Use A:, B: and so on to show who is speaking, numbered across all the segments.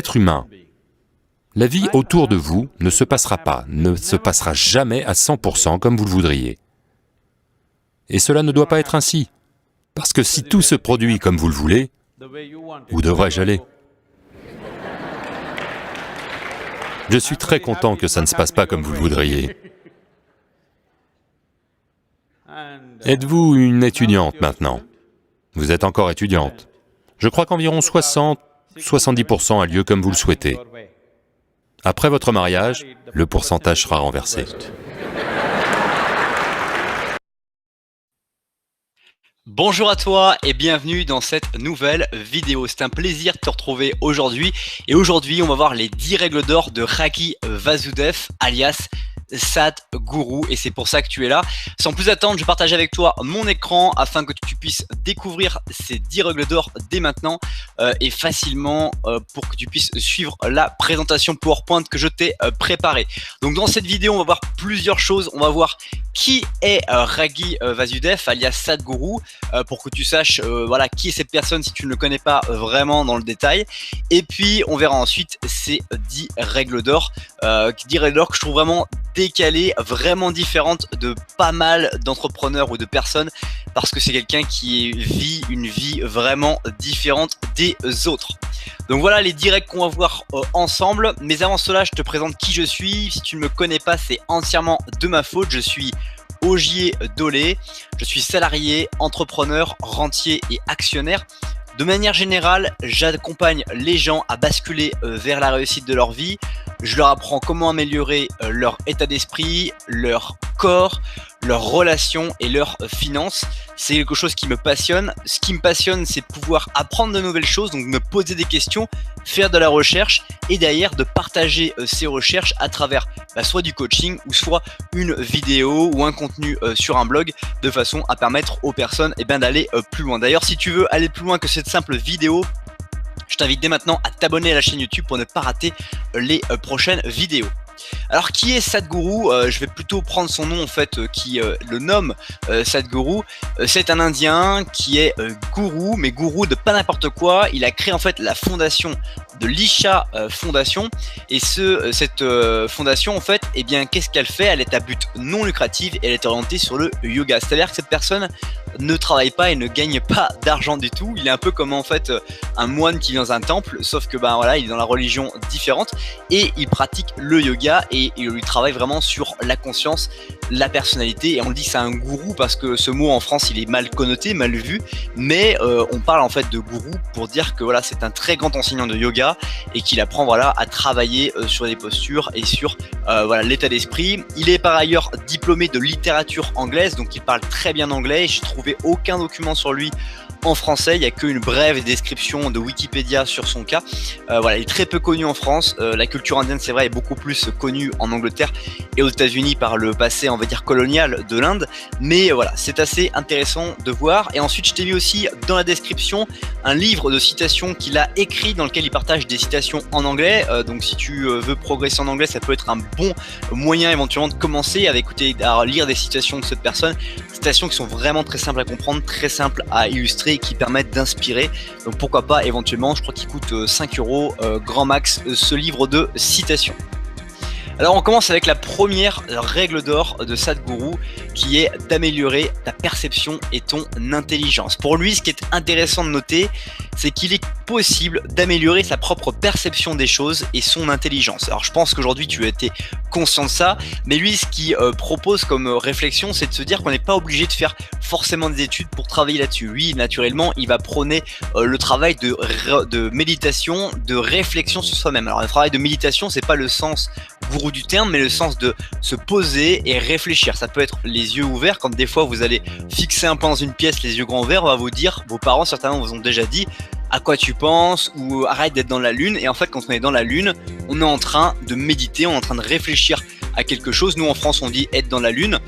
A: Être humain. La vie autour de vous ne se passera pas, ne se passera jamais à 100% comme vous le voudriez. Et cela ne doit pas être ainsi, parce que si tout se produit comme vous le voulez, où devrais-je aller? Je suis très content que ça ne se passe pas comme vous le voudriez. Êtes-vous une étudiante maintenant? Vous êtes encore étudiante. Je crois qu'environ 60-70% a lieu comme vous le souhaitez. Après votre mariage, le pourcentage sera renversé.
B: Bonjour à toi et bienvenue dans cette nouvelle vidéo. C'est un plaisir de te retrouver aujourd'hui. Et aujourd'hui, on va voir les 10 règles d'or de Raghi Vasudev, alias Sadhguru, et c'est pour ça que tu es là. Sans plus attendre, je partage avec toi mon écran afin que tu puisses découvrir ces 10 règles d'or dès maintenant et facilement pour que tu puisses suivre la présentation PowerPoint que je t'ai préparée. Donc dans cette vidéo, on va voir plusieurs choses. On va voir qui est Raghi Vasudev, alias Sadhguru, pour que tu saches voilà, qui est cette personne si tu ne le connais pas vraiment dans le détail. Et puis on verra ensuite ces 10 règles d'or, 10 règles d'or que je trouve vraiment décalées, vraiment différentes de pas mal d'entrepreneurs ou de personnes, parce que c'est quelqu'un qui vit une vie vraiment différente des autres. Donc voilà les 10 règles qu'on va voir ensemble. Mais avant cela, je te présente qui je suis. Si tu ne me connais pas, c'est entièrement de ma faute. Je suis Ogier Dolé, je suis salarié, entrepreneur, rentier et actionnaire. De manière générale, j'accompagne les gens à basculer vers la réussite de leur vie. Je leur apprends comment améliorer leur état d'esprit, leur corps, leurs relations et leurs finances. C'est quelque chose qui me passionne. Ce qui me passionne, c'est de pouvoir apprendre de nouvelles choses, donc me poser des questions, faire de la recherche et derrière de partager ces recherches à travers soit du coaching ou soit une vidéo ou un contenu sur un blog, de façon à permettre aux personnes d'aller plus loin. D'ailleurs, si tu veux aller plus loin que cette simple vidéo, je t'invite dès maintenant à t'abonner à la chaîne YouTube pour ne pas rater les prochaines vidéos. Alors qui est Sadhguru? Je vais plutôt prendre son nom en fait, qui le nomme Sadhguru. C'est un Indien qui est gourou, mais gourou de pas n'importe quoi. Il a créé en fait la fondation de l'Isha Fondation, et cette fondation en fait, qu'est-ce qu'elle fait? Elle est à but non lucratif et elle est orientée sur le yoga. C'est-à-dire que cette personne ne travaille pas et ne gagne pas d'argent du tout. Il est un peu comme en fait un moine qui vient dans un temple, sauf que voilà, il est dans la religion différente et il pratique le yoga et il lui travaille vraiment sur la conscience, la personnalité. Et on dit c'est un gourou parce que ce mot en France il est mal connoté, mal vu, mais on parle en fait de gourou pour dire que voilà, c'est un très grand enseignant de yoga et qu'il apprend voilà à travailler sur les postures et sur voilà l'état d'esprit. Il est par ailleurs diplômé de littérature anglaise, donc il parle très bien anglais. J'ai trouvé aucun document sur lui en français, il n'y a qu'une brève description de Wikipédia sur son cas. Voilà, il est très peu connu en France. La culture indienne, c'est vrai, est beaucoup plus connue en Angleterre et aux États-Unis par le passé, on va dire, colonial de l'Inde. Mais voilà, c'est assez intéressant de voir. Et ensuite, je t'ai mis aussi dans la description un livre de citations qu'il a écrit dans lequel il partage des citations en anglais. Donc si tu veux progresser en anglais, ça peut être un bon moyen éventuellement de commencer à écouter, à lire des citations de cette personne. Citations qui sont vraiment très simples à comprendre, très simples à illustrer, qui permettent d'inspirer. Donc pourquoi pas éventuellement, je crois qu'il coûte 5 € grand max ce livre de citations. Alors on commence avec la première règle d'or de Sadhguru, qui est d'améliorer ta perception et ton intelligence. Pour lui, ce qui est intéressant de noter, c'est qu'il est possible d'améliorer sa propre perception des choses et son intelligence. Alors je pense qu'aujourd'hui tu as été conscient de ça, mais lui ce qu'il propose comme réflexion, c'est de se dire qu'on n'est pas obligé de faire forcément des études pour travailler là-dessus. Lui, naturellement, il va prôner le travail de méditation, de réflexion sur soi-même. Alors le travail de méditation, c'est pas le sens gourou du terme, mais le sens de se poser et réfléchir. Ça peut être les yeux ouverts, quand des fois vous allez fixer un point dans une pièce, les yeux grands ouverts, on va vous dire, vos parents certainement vous ont déjà dit à quoi tu penses ou arrête d'être dans la lune. Et en fait, quand on est dans la lune, on est en train de méditer, on est en train de réfléchir à quelque chose. Nous en France on dit être dans la lune,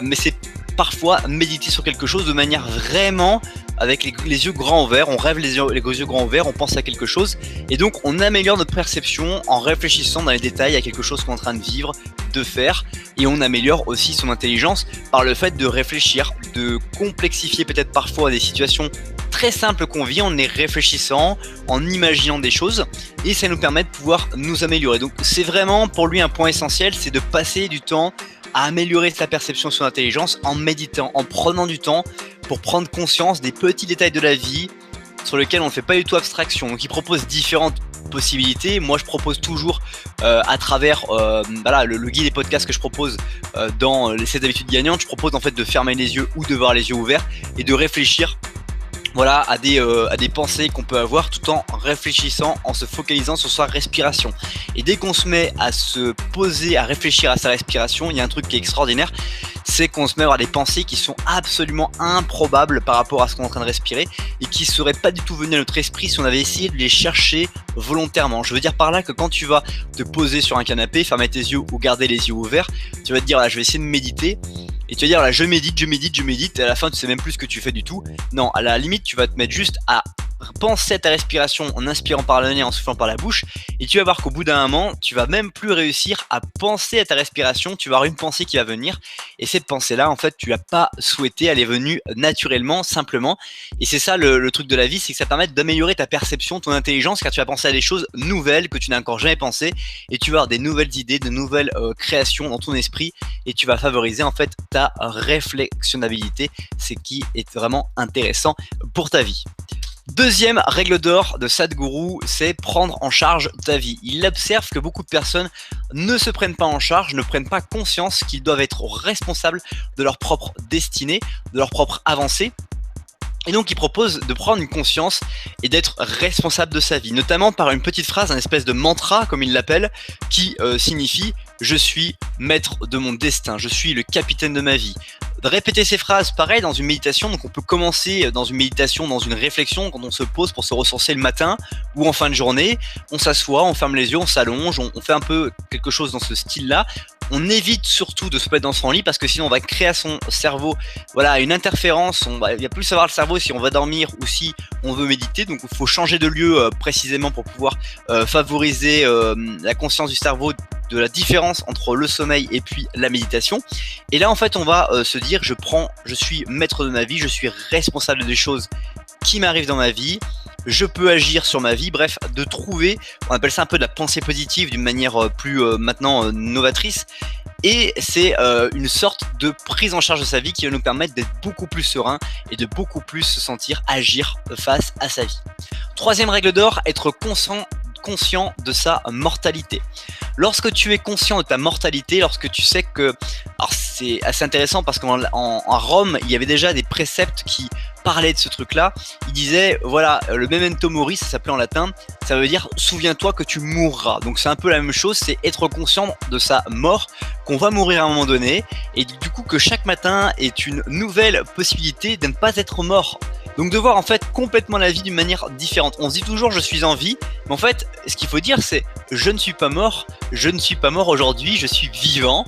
B: mais c'est parfois méditer sur quelque chose de manière vraiment avec les yeux grands ouverts. On rêve les yeux grands ouverts, on pense à quelque chose et donc on améliore notre perception en réfléchissant dans les détails à quelque chose qu'on est en train de vivre, de faire, et on améliore aussi son intelligence par le fait de réfléchir, de complexifier peut-être parfois des situations très simple qu'on vit en y réfléchissant, en imaginant des choses, et ça nous permet de pouvoir nous améliorer. Donc c'est vraiment pour lui un point essentiel, c'est de passer du temps à améliorer sa perception sur l'intelligence en méditant, en prenant du temps pour prendre conscience des petits détails de la vie sur lesquels on ne fait pas du tout abstraction. Donc il propose différentes possibilités. Moi je propose toujours à travers voilà, le guide des podcasts que je propose dans les 7 habitudes gagnantes, je propose en fait de fermer les yeux ou de voir les yeux ouverts et de réfléchir, voilà, à des pensées qu'on peut avoir tout en réfléchissant, en se focalisant sur sa respiration. Et dès qu'on se met à se poser, à réfléchir à sa respiration, il y a un truc qui est extraordinaire, c'est qu'on se met à avoir des pensées qui sont absolument improbables par rapport à ce qu'on est en train de respirer et qui ne seraient pas du tout venues à notre esprit si on avait essayé de les chercher volontairement. Je veux dire par là que quand tu vas te poser sur un canapé, fermer tes yeux ou garder les yeux ouverts, tu vas te dire, voilà, je vais essayer de méditer. Et tu vas dire, là, je médite, et à la fin, tu sais même plus ce que tu fais du tout. Non, à la limite, tu vas te mettre juste à penser à ta respiration en inspirant par le nez, en soufflant par la bouche. Et tu vas voir qu'au bout d'un moment, tu vas même plus réussir à penser à ta respiration. Tu vas avoir une pensée qui va venir. Et cette pensée-là, en fait, tu l'as pas souhaité. Elle est venue naturellement, simplement. Et c'est ça le truc de la vie, c'est que ça permet d'améliorer ta perception, ton intelligence, car tu vas penser à des choses nouvelles que tu n'as encore jamais pensé. Et tu vas avoir des nouvelles idées, de nouvelles créations dans ton esprit. Et tu vas favoriser, en fait, ta réflexionnabilité, c'est qui est vraiment intéressant pour ta vie. Deuxième règle d'or de Sadhguru, c'est prendre en charge ta vie. Il observe que beaucoup de personnes ne se prennent pas en charge, ne prennent pas conscience qu'ils doivent être responsables de leur propre destinée, de leur propre avancée. Et donc il propose de prendre une conscience et d'être responsable de sa vie, notamment par une petite phrase, un espèce de mantra comme il l'appelle, qui signifie « je suis maître de mon destin, je suis le capitaine de ma vie ». De répéter ces phrases, pareil, dans une méditation, donc on peut commencer dans une méditation, dans une réflexion, quand on se pose pour se ressourcer le matin ou en fin de journée, on s'assoit, on ferme les yeux, on s'allonge, on fait un peu quelque chose dans ce style-là. On évite surtout de se mettre dans son lit parce que sinon on va créer à son cerveau, voilà, une interférence. Il va plus savoir le cerveau si on va dormir ou si on veut méditer. Donc il faut changer de lieu précisément pour pouvoir favoriser la conscience du cerveau de la différence entre le sommeil et puis la méditation. Et là en fait on va se dire je suis maître de ma vie, je suis responsable des choses qui m'arrivent dans ma vie, je peux agir sur ma vie, bref, de trouver, on appelle ça un peu de la pensée positive d'une manière plus maintenant novatrice. Et c'est une sorte de prise en charge de sa vie qui va nous permettre d'être beaucoup plus serein et de beaucoup plus se sentir agir face à sa vie. Troisième règle d'or, être conscient de sa mortalité. Lorsque tu es conscient de ta mortalité, lorsque tu sais que... Alors c'est assez intéressant parce qu'en Rome, il y avait déjà des préceptes qui parlaient de ce truc-là. Il disait, voilà, le memento mori, ça s'appelait en latin, ça veut dire souviens-toi que tu mourras. Donc c'est un peu la même chose, c'est être conscient de sa mort, qu'on va mourir à un moment donné, et du coup que chaque matin est une nouvelle possibilité de ne pas être mort. Donc de voir en fait complètement la vie d'une manière différente. On se dit toujours je suis en vie, mais en fait ce qu'il faut dire c'est je ne suis pas mort, je ne suis pas mort aujourd'hui, je suis vivant.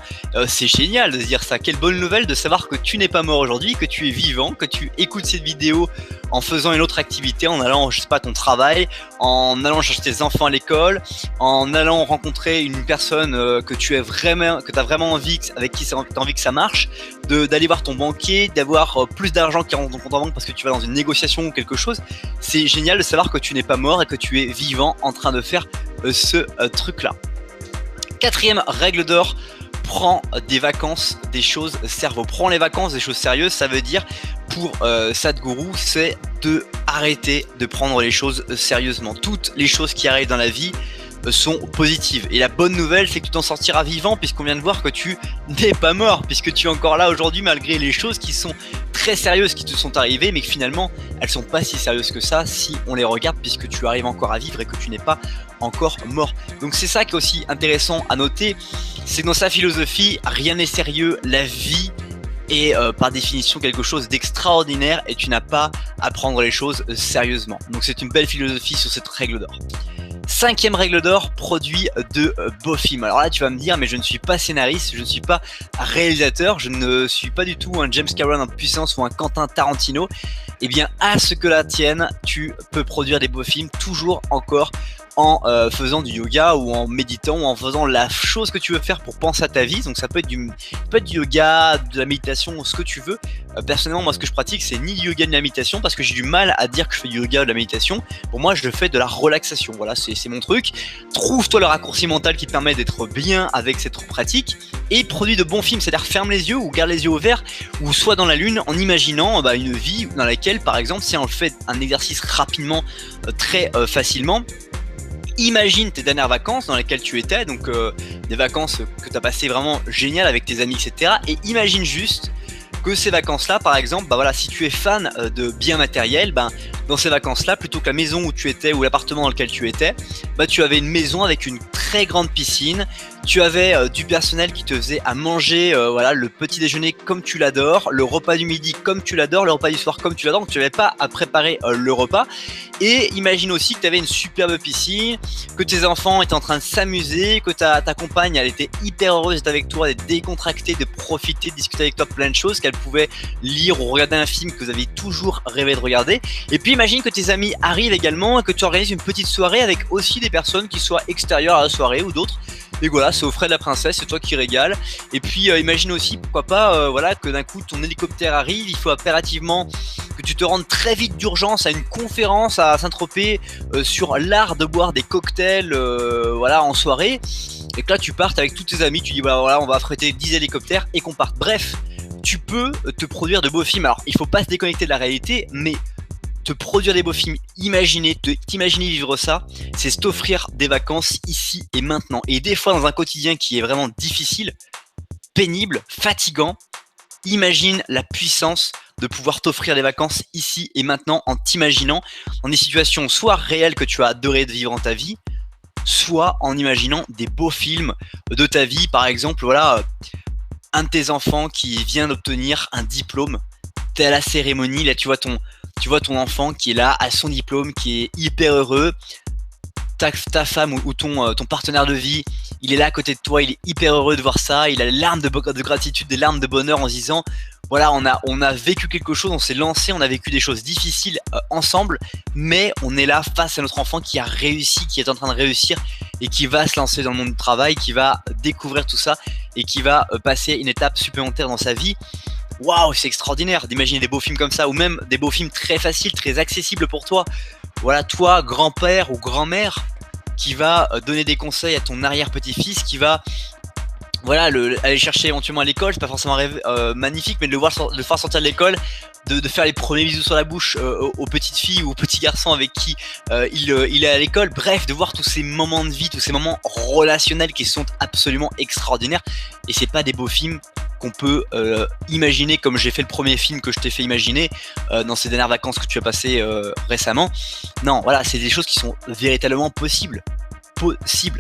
B: C'est génial de se dire ça, quelle bonne nouvelle de savoir que tu n'es pas mort aujourd'hui, que tu es vivant, que tu écoutes cette vidéo en faisant une autre activité, en allant, je sais pas, à ton travail, en allant chercher tes enfants à l'école, en allant rencontrer une personne que tu as vraiment envie, avec qui tu as envie que ça marche, d'aller voir ton banquier, d'avoir plus d'argent qui rentre dans ton compte en banque parce que tu vas dans une négociation ou quelque chose. C'est génial de savoir que tu n'es pas mort et que tu es vivant en train de faire ce truc-là. Quatrième règle d'or, prends des vacances des choses cerveau. Prends les vacances des choses sérieuses, ça veut dire pour Sadhguru, c'est de arrêter de prendre les choses sérieusement. Toutes les choses qui arrivent dans la vie sont positives. Et la bonne nouvelle, c'est que tu t'en sortiras vivant puisqu'on vient de voir que tu n'es pas mort, puisque tu es encore là aujourd'hui malgré les choses qui sont très sérieuses qui te sont arrivées, mais que finalement, elles sont pas si sérieuses que ça si on les regarde puisque tu arrives encore à vivre et que tu n'es pas encore mort. Donc c'est ça qui est aussi intéressant à noter, c'est que dans sa philosophie, rien n'est sérieux, la vie est par définition quelque chose d'extraordinaire et tu n'as pas à prendre les choses sérieusement. Donc c'est une belle philosophie sur cette règle d'or. Cinquième règle d'or, produit de beaux films. Alors là tu vas me dire mais je ne suis pas scénariste, je ne suis pas réalisateur, je ne suis pas du tout un James Cameron en puissance ou un Quentin Tarantino. Eh bien à ce que la tienne, tu peux produire des beaux films toujours encore en faisant du yoga ou en méditant ou en faisant la chose que tu veux faire pour penser à ta vie. Donc ça peut être du yoga, de la méditation, ce que tu veux. Personnellement, moi ce que je pratique, c'est ni du yoga ni de la méditation, parce que j'ai du mal à dire que je fais du yoga ou de la méditation. Pour moi, je fais de la relaxation. Voilà, c'est mon truc. Trouve-toi le raccourci mental qui te permet d'être bien avec cette pratique et produis de bons films, c'est-à-dire ferme les yeux ou garde les yeux ouverts ou sois dans la lune en imaginant une vie dans laquelle, par exemple, si on fait un exercice rapidement, très facilement, imagine tes dernières vacances dans lesquelles tu étais, donc des vacances que tu as passées vraiment géniales avec tes amis, etc. Et imagine juste que ces vacances-là, par exemple, si tu es fan de biens matériels, dans ces vacances-là, plutôt que la maison où tu étais ou l'appartement dans lequel tu étais, tu avais une maison avec une très grande piscine, tu avais du personnel qui te faisait à manger le petit déjeuner comme tu l'adores, le repas du midi comme tu l'adores, le repas du soir comme tu l'adores, donc tu n'avais pas à préparer le repas. Et imagine aussi que tu avais une superbe piscine, que tes enfants étaient en train de s'amuser, que ta compagne, elle était hyper heureuse d'être avec toi, d'être décontractée, de profiter, de discuter avec toi plein de choses, qu'elle pouvait lire ou regarder un film que vous avez toujours rêvé de regarder. Et puis imagine que tes amis arrivent également et que tu organises une petite soirée avec aussi des personnes qui soient extérieures à la soirée ou d'autres. Et voilà, c'est aux frais de la princesse, c'est toi qui régales. Et puis imagine aussi, pourquoi pas, que d'un coup ton hélicoptère arrive, il faut impérativement que tu te rendes très vite d'urgence à une conférence à Saint-Tropez sur l'art de boire des cocktails en soirée. Et que là tu partes avec tous tes amis, tu dis on va affréter 10 hélicoptères et qu'on parte. Bref, tu peux te produire de beaux films. Alors il faut pas se déconnecter de la réalité, mais te produire des beaux films, t'imaginer vivre ça, c'est t'offrir des vacances ici et maintenant. Et des fois dans un quotidien qui est vraiment difficile, pénible, fatigant, imagine la puissance de pouvoir t'offrir des vacances ici et maintenant en t'imaginant dans des situations soit réelles que tu as adoré de vivre dans ta vie, soit en imaginant des beaux films de ta vie. Par exemple, un de tes enfants qui vient d'obtenir un diplôme, t'es à la cérémonie, là tu vois ton enfant qui est là à son diplôme, qui est hyper heureux. Ta femme ou ton partenaire de vie, il est là à côté de toi, il est hyper heureux de voir ça, il a les larmes de gratitude, des larmes de bonheur en se disant on a vécu quelque chose, on s'est lancé, on a vécu des choses difficiles ensemble, mais on est là face à notre enfant qui a réussi, qui est en train de réussir et qui va se lancer dans le monde du travail, qui va découvrir tout ça et qui va passer une étape supplémentaire dans sa vie. Waouh, c'est extraordinaire d'imaginer des beaux films comme ça, ou même des beaux films très faciles, très accessibles pour toi. Toi, grand-père ou grand-mère, qui va donner des conseils à ton arrière-petit-fils, qui va aller chercher éventuellement à l'école. C'est pas forcément un rêve magnifique, mais de le faire sortir de l'école, de faire les premiers bisous sur la bouche aux petites filles ou aux petits garçons avec qui il est à l'école. Bref, de voir tous ces moments de vie, tous ces moments relationnels qui sont absolument extraordinaires. Et c'est pas des beaux films qu'on peut imaginer comme j'ai fait le premier film que je t'ai fait imaginer dans ces dernières vacances que tu as passées récemment. Non, c'est des choses qui sont véritablement possibles.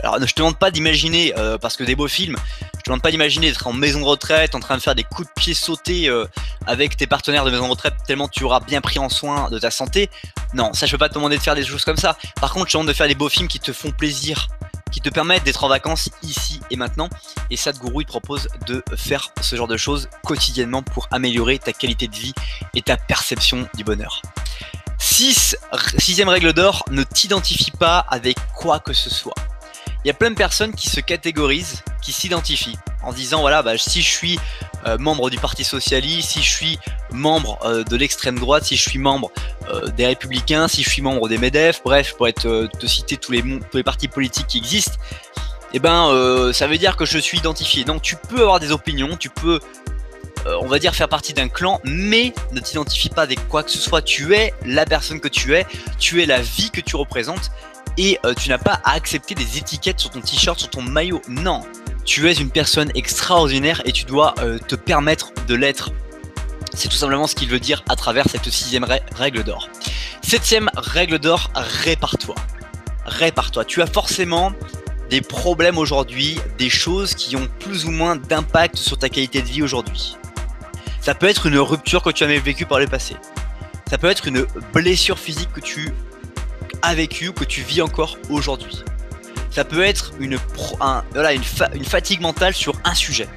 B: Alors je te demande pas d'imaginer parce que des beaux films, je te demande pas d'imaginer d'être en maison de retraite en train de faire des coups de pied sautés avec tes partenaires de maison de retraite tellement tu auras bien pris en soin de ta santé. Non, ça je peux pas te demander de faire des choses comme ça. Par contre, je te demande de faire des beaux films qui te font plaisir, qui te permettent d'être en vacances ici et maintenant. Et Sadhguru, il te propose de faire ce genre de choses quotidiennement pour améliorer ta qualité de vie et ta perception du bonheur. Sixième règle d'or, ne t'identifie pas avec quoi que ce soit. Il y a plein de personnes qui se catégorisent, qui s'identifient en se disant si je suis membre du Parti Socialiste, si je suis membre de l'extrême droite, si je suis membre des Républicains, si je suis membre des MEDEF, bref, pour te citer tous les partis politiques qui existent, ça veut dire que je suis identifié. Donc tu peux avoir des opinions, tu peux faire partie d'un clan, mais ne t'identifie pas avec quoi que ce soit. Tu es la personne que tu es la vie que tu représentes, et tu n'as pas à accepter des étiquettes sur ton t-shirt, sur ton maillot. Non, tu es une personne extraordinaire et tu dois te permettre de l'être. C'est tout simplement ce qu'il veut dire à travers cette sixième règle d'or. Septième règle d'or, répare-toi. Répare-toi. Tu as forcément des problèmes aujourd'hui, des choses qui ont plus ou moins d'impact sur ta qualité de vie aujourd'hui. Ça peut être une rupture que tu as vécue par le passé. Ça peut être une blessure physique que tu as vécue ou que tu vis encore aujourd'hui. Ça peut être une fatigue mentale sur un sujet.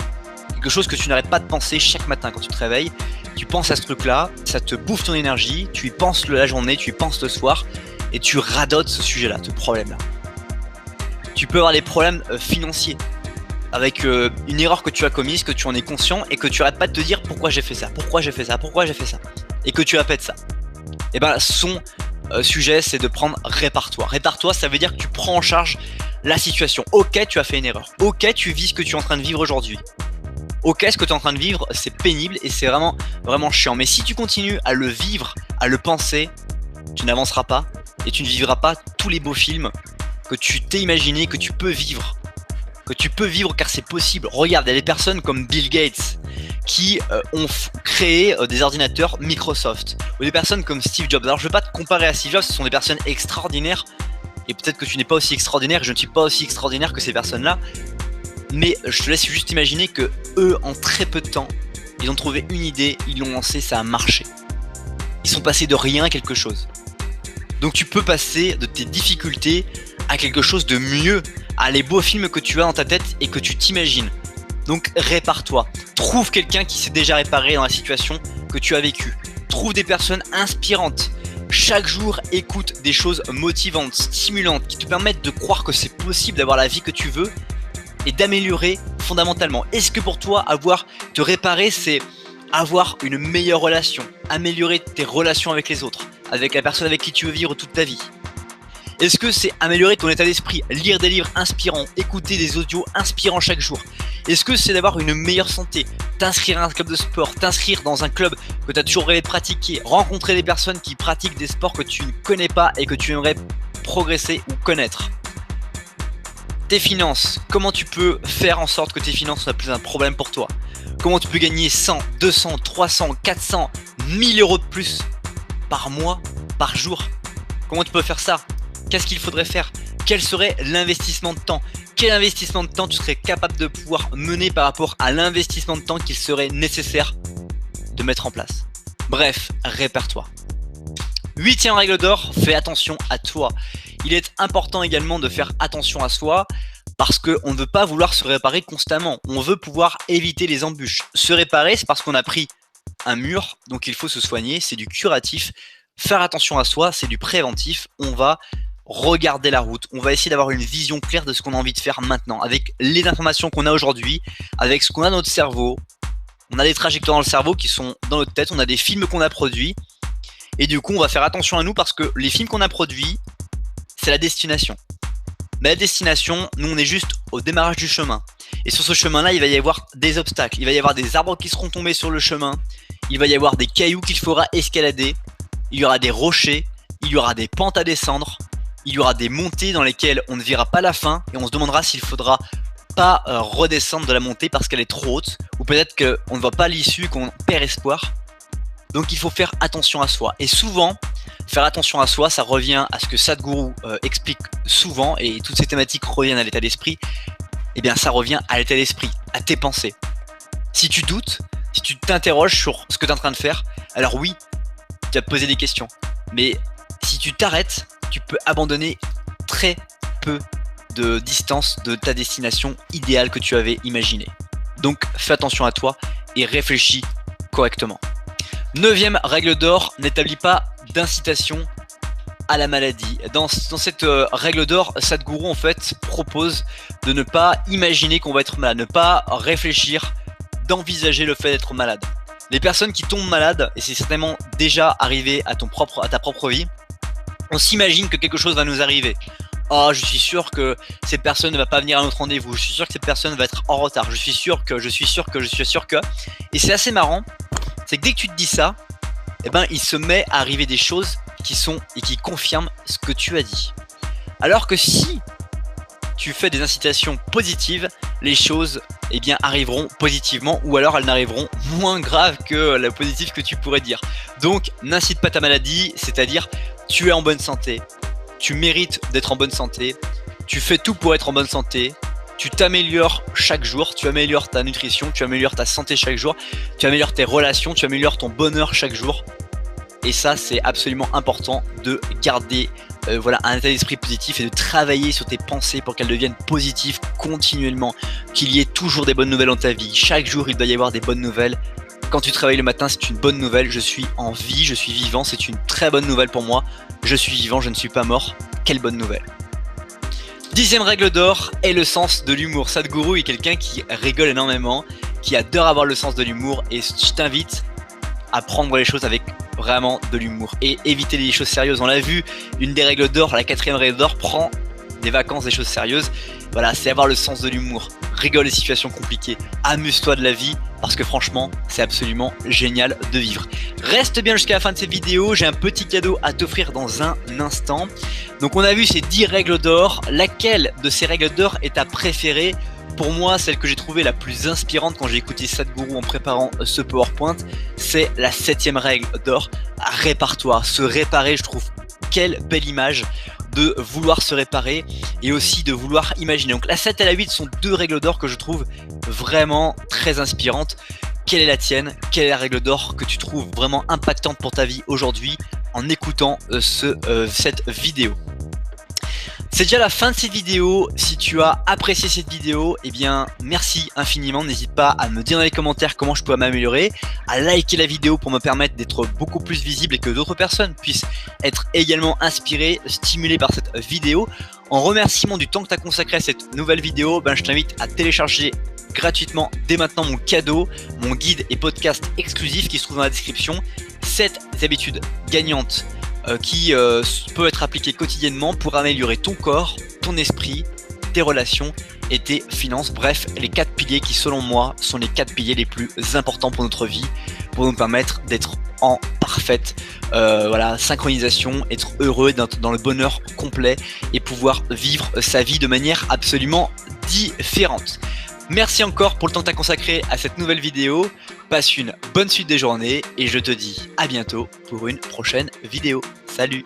B: Quelque chose que tu n'arrêtes pas de penser chaque matin quand tu te réveilles. Tu penses à ce truc-là, ça te bouffe ton énergie, tu y penses la journée, tu y penses le soir et tu radotes ce sujet-là, ce problème-là. Tu peux avoir des problèmes financiers avec une erreur que tu as commise, que tu en es conscient et que tu arrêtes pas de te dire pourquoi j'ai fait ça, pourquoi j'ai fait ça, pourquoi j'ai fait ça, et que tu répètes ça. Et ben son sujet c'est de prendre répare-toi. Répare-toi, ça veut dire que tu prends en charge la situation. Ok, tu as fait une erreur. Ok, tu vis ce que tu es en train de vivre aujourd'hui. Ok, ce que tu es en train de vivre, c'est pénible et c'est vraiment, vraiment chiant. Mais si tu continues à le vivre, à le penser, tu n'avanceras pas et tu ne vivras pas tous les beaux films que tu t'es imaginé, que tu peux vivre. Car c'est possible. Regarde, il y a des personnes comme Bill Gates qui ont créé des ordinateurs Microsoft, ou des personnes comme Steve Jobs. Alors je ne veux pas te comparer à Steve Jobs, ce sont des personnes extraordinaires, et peut-être que tu n'es pas aussi extraordinaire, je ne suis pas aussi extraordinaire que ces personnes-là, mais je te laisse juste imaginer que eux, en très peu de temps, ils ont trouvé une idée, ils l'ont lancée, ça a marché. Ils sont passés de rien à quelque chose. Donc tu peux passer de tes difficultés à quelque chose de mieux, à les beaux films que tu as dans ta tête et que tu t'imagines. Donc répare-toi. Trouve quelqu'un qui s'est déjà réparé dans la situation que tu as vécue. Trouve des personnes inspirantes. Chaque jour, écoute des choses motivantes, stimulantes, qui te permettent de croire que c'est possible d'avoir la vie que tu veux et d'améliorer fondamentalement. Est-ce que pour toi, te réparer, c'est avoir une meilleure relation, améliorer tes relations avec les autres, avec la personne avec qui tu veux vivre toute ta vie? Est-ce que c'est améliorer ton état d'esprit, lire des livres inspirants, écouter des audios inspirants chaque jour? Est-ce que c'est d'avoir une meilleure santé, t'inscrire à un club de sport, t'inscrire dans un club que tu as toujours rêvé de pratiquer, rencontrer des personnes qui pratiquent des sports que tu ne connais pas et que tu aimerais progresser ou connaître? Tes finances, comment tu peux faire en sorte que tes finances ne soient plus un problème pour toi? Comment tu peux gagner 100, 200, 300, 400, 1000 euros de plus par mois, par jour? Comment tu peux faire ça? Qu'est-ce qu'il faudrait faire? Quel serait l'investissement de temps? Quel investissement de temps tu serais capable de pouvoir mener par rapport à l'investissement de temps qu'il serait nécessaire de mettre en place? Bref, répare-toi. 8e règle d'or, fais attention à toi. Il est important également de faire attention à soi parce qu'on ne veut pas vouloir se réparer constamment. On veut pouvoir éviter les embûches. Se réparer, c'est parce qu'on a pris un mur, donc il faut se soigner, c'est du curatif. Faire attention à soi, c'est du préventif. On va regarder la route, on va essayer d'avoir une vision claire de ce qu'on a envie de faire maintenant, avec les informations qu'on a aujourd'hui, avec ce qu'on a dans notre cerveau. On a des trajectoires dans le cerveau qui sont dans notre tête, on a des films qu'on a produits, et du coup on va faire attention à nous parce que les films qu'on a produits, c'est la destination. Mais la destination, nous on est juste au démarrage du chemin. Et sur ce chemin-là, il va y avoir des obstacles, il va y avoir des arbres qui seront tombés sur le chemin, il va y avoir des cailloux qu'il faudra escalader, il y aura des rochers, il y aura des pentes à descendre, il y aura des montées dans lesquelles on ne verra pas la fin et on se demandera s'il faudra pas redescendre de la montée parce qu'elle est trop haute, ou peut-être qu'on ne voit pas l'issue, qu'on perd espoir. Donc il faut faire attention à soi. Et souvent, faire attention à soi, ça revient à ce que Sadhguru explique souvent, et toutes ces thématiques reviennent à l'état d'esprit. Eh bien ça revient à l'état d'esprit, à tes pensées. Si tu doutes, si tu t'interroges sur ce que tu es en train de faire, alors oui, tu vas te poser des questions. Mais si tu t'arrêtes, tu peux abandonner très peu de distance de ta destination idéale que tu avais imaginée. Donc fais attention à toi et réfléchis correctement. 9e règle d'or, n'établis pas d'incitation à la maladie. Dans cette règle d'or, Sadhguru en fait propose de ne pas imaginer qu'on va être malade, ne pas réfléchir, d'envisager le fait d'être malade. Les personnes qui tombent malades, et c'est certainement déjà arrivé à ta propre vie, on s'imagine que quelque chose va nous arriver. Oh, je suis sûr que cette personne ne va pas venir à notre rendez-vous. Je suis sûr que cette personne va être en retard. Je suis sûr que. Et c'est assez marrant, c'est que dès que tu te dis ça, eh ben, il se met à arriver des choses qui confirment ce que tu as dit. Alors que si tu fais des incitations positives, les choses arriveront positivement, ou alors elles n'arriveront moins graves que la positive que tu pourrais dire. Donc n'incite pas ta maladie, c'est-à-dire tu es en bonne santé, tu mérites d'être en bonne santé, tu fais tout pour être en bonne santé, tu t'améliores chaque jour, tu améliores ta nutrition, tu améliores ta santé chaque jour, tu améliores tes relations, tu améliores ton bonheur chaque jour. Et ça, c'est absolument important de garder un état d'esprit positif et de travailler sur tes pensées pour qu'elles deviennent positives continuellement, qu'il y ait toujours des bonnes nouvelles dans ta vie. Chaque jour, il doit y avoir des bonnes nouvelles. Quand tu travailles le matin, c'est une bonne nouvelle. Je suis en vie, je suis vivant, c'est une très bonne nouvelle pour moi. Je suis vivant, je ne suis pas mort. Quelle bonne nouvelle. 10e règle d'or est le sens de l'humour. Sadhguru est quelqu'un qui rigole énormément, qui adore avoir le sens de l'humour, et je t'invite à prendre les choses avec vraiment de l'humour et éviter les choses sérieuses. On l'a vu, une des règles d'or, la 4e règle d'or, prend des vacances, des choses sérieuses. Voilà, c'est avoir le sens de l'humour. Rigole des situations compliquées, amuse-toi de la vie, parce que franchement, c'est absolument génial de vivre. Reste bien jusqu'à la fin de cette vidéo, j'ai un petit cadeau à t'offrir dans un instant. Donc on a vu ces 10 règles d'or. Laquelle de ces règles d'or est ta préférée? Pour moi, celle que j'ai trouvée la plus inspirante quand j'ai écouté Sadhguru en préparant ce PowerPoint, c'est la 7e règle d'or. Répare-toi, se réparer, je trouve quelle belle image de vouloir se réparer et aussi de vouloir imaginer. Donc la 7 et la 8 sont 2 règles d'or que je trouve vraiment très inspirantes. Quelle est la tienne? Quelle est la règle d'or que tu trouves vraiment impactante pour ta vie aujourd'hui en écoutant cette vidéo? C'est déjà la fin de cette vidéo. Si tu as apprécié cette vidéo, eh bien merci infiniment. N'hésite pas à me dire dans les commentaires comment je peux m'améliorer, à liker la vidéo pour me permettre d'être beaucoup plus visible et que d'autres personnes puissent être également inspirées, stimulées par cette vidéo. En remerciement du temps que tu as consacré à cette nouvelle vidéo, je t'invite à télécharger gratuitement dès maintenant mon cadeau, mon guide et podcast exclusif qui se trouve dans la description. 7 habitudes gagnantes qui peut être appliqué quotidiennement pour améliorer ton corps, ton esprit, tes relations et tes finances. Bref, les 4 piliers qui selon moi sont les 4 piliers les plus importants pour notre vie, pour nous permettre d'être en parfaite synchronisation, être heureux, dans le bonheur complet et pouvoir vivre sa vie de manière absolument différente. Merci encore pour le temps que tu as consacré à cette nouvelle vidéo. Passe une bonne suite des journées et je te dis à bientôt pour une prochaine vidéo. Salut!